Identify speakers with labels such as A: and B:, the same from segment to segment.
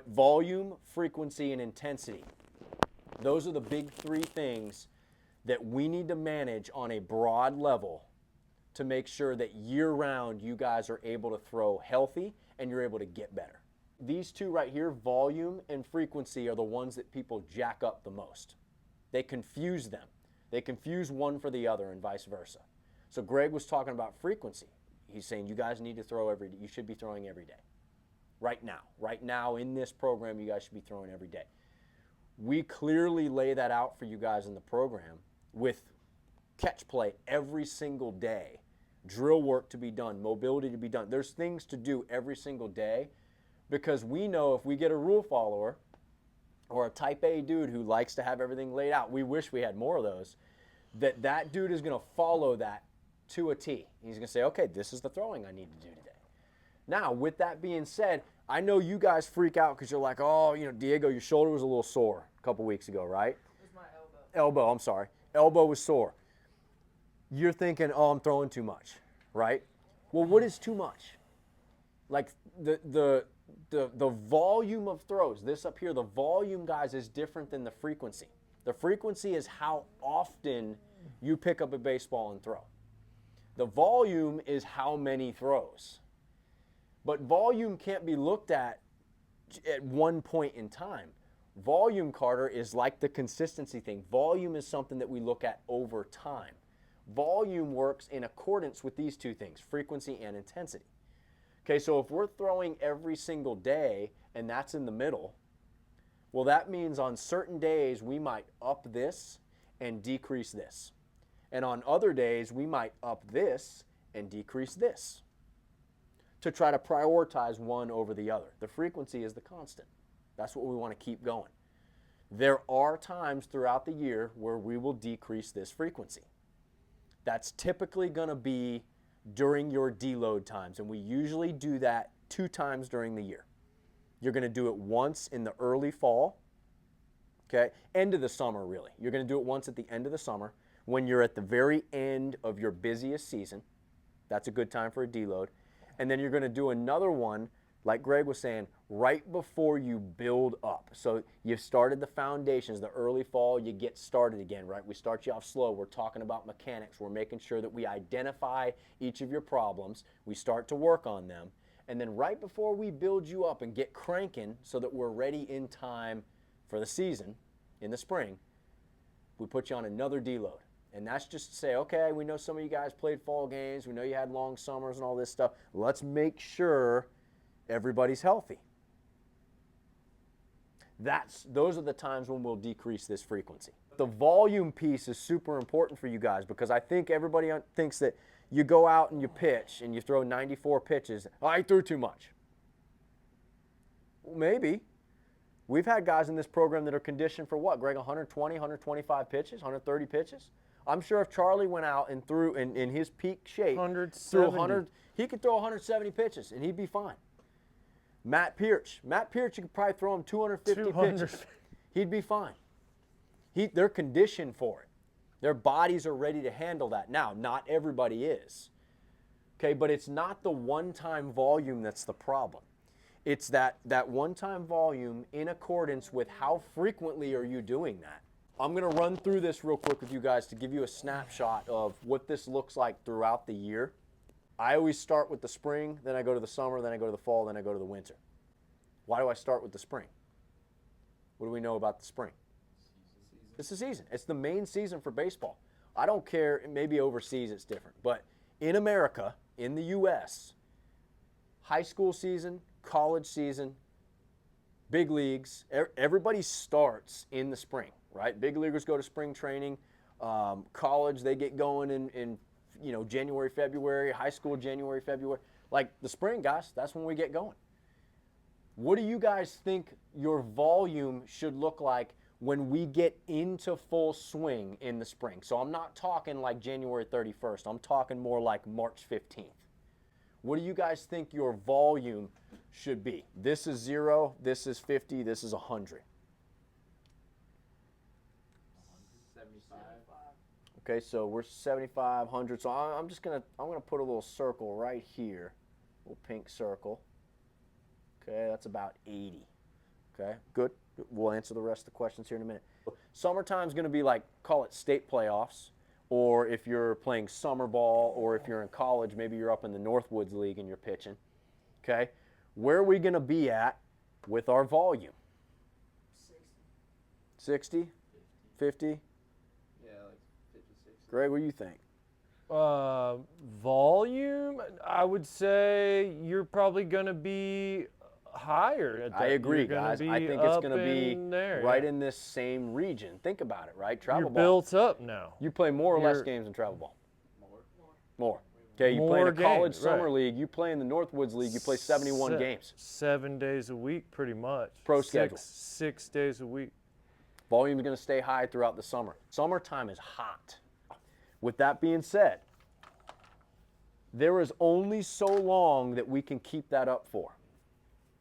A: Volume, frequency, and intensity. Those are the big three things that we need to manage on a broad level to make sure that year-round you guys are able to throw healthy and you're able to get better. These two right here, volume and frequency, are the ones that people jack up the most. They confuse them. They confuse one for the other and vice versa. So Greg was talking about frequency. He's saying you guys need to throw every day. You should be throwing every day. Right now in this program, you guys should be throwing every day. We clearly lay that out for you guys in the program with catch play every single day, drill work to be done, mobility to be done. There's things to do every single day because we know if we get a rule follower or a type A dude who likes to have everything laid out, we wish we had more of those, that dude is going to follow that to a T. He's going to say, okay, this is the throwing I need to do today. Now, with that being said, I know you guys freak out because you're like, oh, Diego, your shoulder was a little sore a couple weeks ago, right?
B: It was my elbow.
A: I'm sorry. Elbow was sore. You're thinking, oh, I'm throwing too much, right? Well, what is too much? Like the volume of throws, this up here, the volume, guys, is different than the frequency. The frequency is how often you pick up a baseball and throw. The volume is how many throws. But volume can't be looked at one point in time. Volume, Carter, is like the consistency thing. Volume is something that we look at over time. Volume works in accordance with these two things, frequency and intensity. Okay, so if we're throwing every single day and that's in the middle, well, that means on certain days we might up this and decrease this. And on other days we might up this and decrease this to try to prioritize one over the other. The frequency is the constant. That's what we want to keep going. There are times throughout the year where we will decrease this frequency. That's typically going to be during your deload times, and we usually do that 2 times during the year. You're going to do it once in the early fall, okay, end of the summer really. You're going to do it once at the end of the summer when you're at the very end of your busiest season. That's a good time for a deload. And then you're going to do another one, like Greg was saying, right before you build up. So you've started the foundations, the early fall, you get started again, right? We start you off slow. We're talking about mechanics. We're making sure that we identify each of your problems. We start to work on them. And then right before we build you up and get cranking so that we're ready in time for the season in the spring, we put you on another deload. And that's just to say, okay, we know some of you guys played fall games. We know you had long summers and all this stuff. Let's make sure everybody's healthy. Those are the times when we'll decrease this frequency. The volume piece is super important for you guys because I think everybody thinks that you go out and you pitch and you throw 94 pitches. Oh, I threw too much. Well, maybe. We've had guys in this program that are conditioned for what, Greg, 120, 125 pitches, 130 pitches? I'm sure if Charlie went out and threw in his peak shape, threw 100, he could throw 170 pitches and he'd be fine. Matt Pierce, you could probably throw him 250 pitches. He'd be fine. They're conditioned for it. Their bodies are ready to handle that. Now, not everybody is. Okay, but it's not the one-time volume that's the problem. It's that one-time volume in accordance with how frequently are you doing that. I'm going to run through this real quick with you guys to give you a snapshot of what this looks like throughout the year. I always start with the spring, then I go to the summer, then I go to the fall, then I go to the winter. Why do I start with the spring? What do we know about the spring? It's the season. It's the main season for baseball. I don't care, maybe overseas it's different, but in America, in the U.S., high school season, college season, big leagues, everybody starts in the spring, right? Big leaguers go to spring training. College, they get going in January, February. High school, January, February. Like the spring, guys, that's when we get going. What do you guys think your volume should look like when we get into full swing in the spring? So I'm not talking like January 31st. I'm talking more like March 15th. What do you guys think your volume should be? This is 0, this is 50, this is 100.
B: 75.
A: Okay, so we're 75, 100. So I'm gonna put a little circle right here, a little pink circle. Okay, that's about 80. Okay, good. We'll answer the rest of the questions here in a minute. Summertime's going to be like, call it state playoffs, or if you're playing summer ball, or if you're in college, maybe you're up in the Northwoods League and you're pitching. Okay, where are we going to be at with our volume? 60? 50?
B: Yeah, like 56.
A: Greg, what do you think?
C: Volume, I would say you're probably going to be higher. At that.
A: I agree,
C: You're gonna
A: guys.
C: be
A: I think it's
C: up
A: going to be
C: in there,
A: right
C: yeah.
A: in this same region. Think about it, right? Travel
C: You're
A: ball.
C: built up now.
A: You play more or less
C: You're-
A: games in travel ball?
B: More.
A: More. Okay, you play in
C: More
A: a college
C: games,
A: summer
C: right.
A: league. You play in the Northwoods League. You play 71 games.
C: 7 days a week, pretty much.
A: Pro schedule.
C: 6 days a week.
A: Volume is going to stay high throughout the summer. Summertime is hot. With that being said, there is only so long that we can keep that up for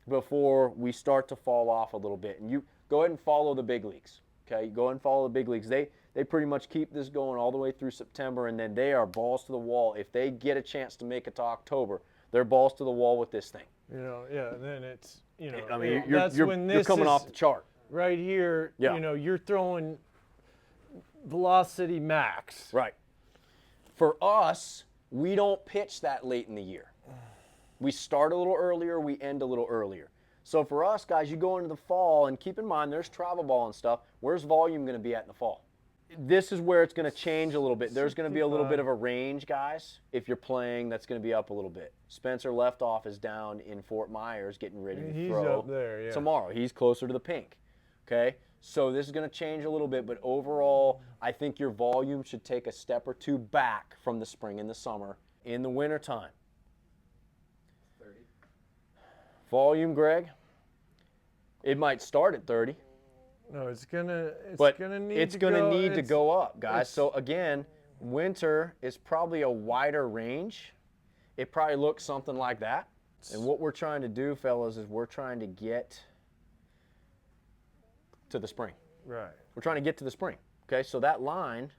A: before we start to fall off a little bit. And you go ahead and follow the big leagues. Okay, go ahead and follow the big leagues. They pretty much keep this going all the way through September, and then they are balls to the wall. If they get a chance to make it to October, they're balls to the wall with this thing.
C: You know, yeah. And then it's, you know,
A: I mean,
C: that's when
A: you're
C: this
A: coming
C: is
A: off the chart.
C: right here.
A: Yeah.
C: You know, you're throwing velocity max.
A: Right. For us, we don't pitch that late in the year. We start a little earlier, we end a little earlier. So for us, guys, you go into the fall, and keep in mind there's travel ball and stuff. Where's volume going to be at in the fall? This is where it's going to change a little bit. There's going to be a little bit of a range, guys. If you're playing, that's going to be up a little bit. Spencer Leftoff is down in Fort Myers getting ready to
C: He's
A: throw
C: up there, yeah.
A: tomorrow. He's closer to the pink. Okay? So this is going to change a little bit, but overall, I think your volume should take a step or two back from the spring and the summer. In the wintertime,
B: 30.
A: volume, Greg, it might start at 30,
C: No, it's gonna
A: but
C: need
A: it's
C: to
A: going to
C: go,
A: need to
C: it's-
A: go up, guys.
C: it's-
A: So again, winter is probably a wider range. It probably looks something like that. And what we're trying to do, fellas, is we're trying to get to the spring.
C: Right.
A: We're trying to get to the spring. Okay, so that line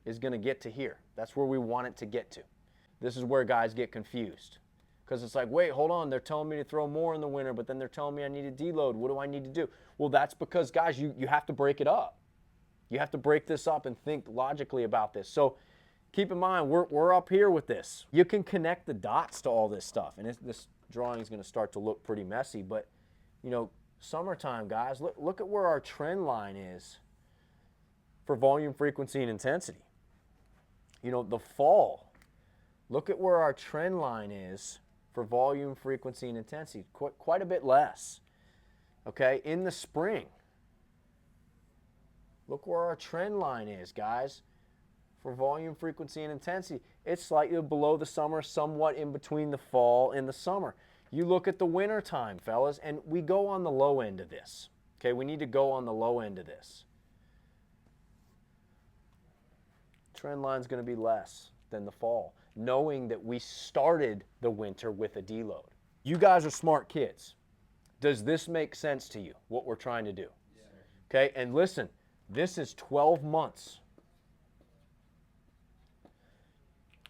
A: is going to get to here. That's where we want it to get to. This is where guys get confused. Because it's like, wait, hold on, they're telling me to throw more in the winter, but then they're telling me I need to deload. What do I need to do? Well, that's because, guys, you have to break it up. You have to break this up and think logically about this. So keep in mind, we're up here with this. You can connect the dots to all this stuff. And this drawing is going to start to look pretty messy, but, you know, summertime, guys, look at where our trend line is for volume, frequency, and intensity. You know, the fall, look at where our trend line is for volume, frequency, and intensity. Quite a bit less. Okay, in the spring, look where our trend line is, guys, for volume, frequency, and intensity. It's slightly below the summer, somewhat in between the fall and the summer. You look at the winter time, fellas, and we go on the low end of this. Okay, we need to go on the low end of this. Trend line's going to be less than the fall, knowing that we started the winter with a deload. You guys are smart kids. Does this make sense to you, what we're trying to do?
B: Yeah.
A: Okay, and listen, this is 12 months.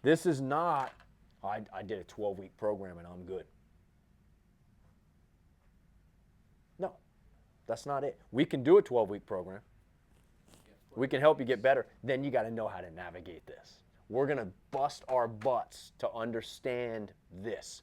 A: This is not, I did a 12-week program and I'm good. No, that's not it. We can do a 12-week program. We can help you get better. Then you got to know how to navigate this. We're going to bust our butts to understand this.